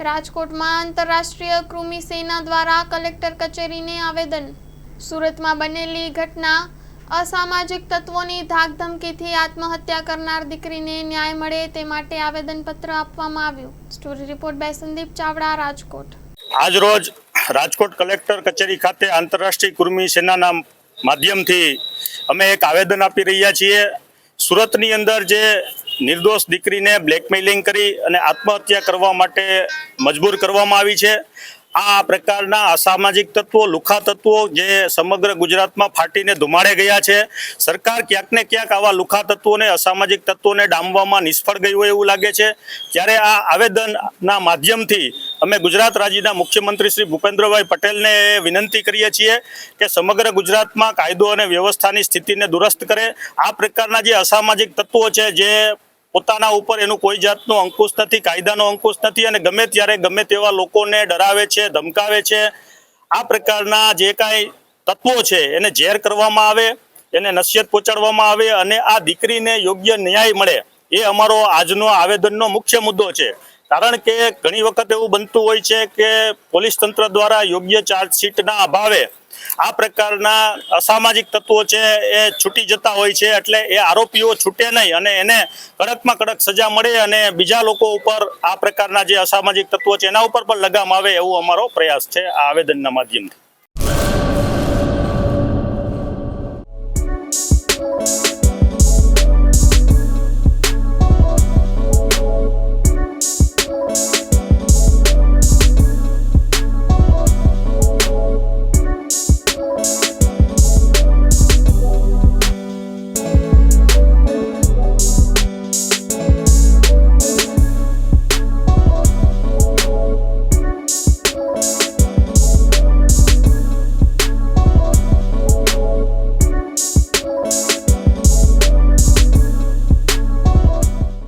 રાજકોટમાં આંતરરાષ્ટ્રીય કૃમિ સેના દ્વારા કલેક્ટર કચેરીને આવેદન। સુરતમાં બનેલી ઘટના અસામાજિક તત્વોની ધાકધમકીથી આત્મહત્યા કરનાર દીકરીને ન્યાય મળે તે માટે આવેદનપત્ર આપવામાં આવ્યું। Story report by Sandip Chavda, Rajkot. આજ રોજ રાજકોટ કલેક્ટર કચેરી ખાતે આંતરરાષ્ટ્રીય કૃમિ સેનાના માધ્યમથી અમે એક આવેદન આપી રહ્યા છીએ। સુરતની અંદર જે નિર્દોષ દીકરીને બ્લેકમેલિંગ કરી અને આત્મહત્યા કરવા માટે મજબૂર કરવામાં આવી છે। આ પ્રકારના અસામાજિક તત્વો, લુખા તત્વો જે સમગ્ર ગુજરાતમાં ફાટીને ધુમાડે ગયા છે। સરકાર ક્યાંક ને ક્યાંક આવા લુખા તત્વોને, અસામાજિક તત્વોને ડામવામાં નિષ્ફળ ગઈ હોય એવું લાગે છે। ત્યારે આ આવેદનના માધ્યમથી અમે ગુજરાત રાજ્યના મુખ્યમંત્રી શ્રી ભૂપેન્દ્રભાઈ પટેલને વિનંતી કરીએ છીએ કે સમગ્ર ગુજરાતમાં કાયદો અને વ્યવસ્થાની સ્થિતિને દુરસ્ત કરે। આ પ્રકારના જે અસામાજિક તત્વો છે જે પોતાના ઉપર એનું કોઈ જાતનો અંકુશ નથી, કાયદાનો અંકુશ નથી અને ગમે ત્યારે ગમે તેવા લોકોને ડરાવે છે, ધમકાવે છે। આ પ્રકારના જે કાંઈ તત્વો છે એને ઝેર કરવામાં આવે, એને નસિહત પહોંચાડવામાં આવે અને આ દીકરીને યોગ્ય ન્યાય મળે એ અમારો આજનો આવેદનનો મુખ્ય મુદ્દો છે। કારણ કે ઘણી વખત એવું બનતું હોય છે કે પોલીસ તંત્ર દ્વારા યોગ્ય ચાર્જશીટના અભાવે આ પ્રકારના અસામાજિક તત્વો છે એ છૂટી જતા હોય છે। એટલે એ આરોપીઓ છૂટે નહીં અને એને કડકમાં કડક સજા મળે અને બીજા લોકો ઉપર આ પ્રકારના જે અસામાજિક તત્વો છે એના ઉપર પણ લગામ આવે એવો અમારો પ્રયાસ છે આ આવેદનના માધ્યમથી।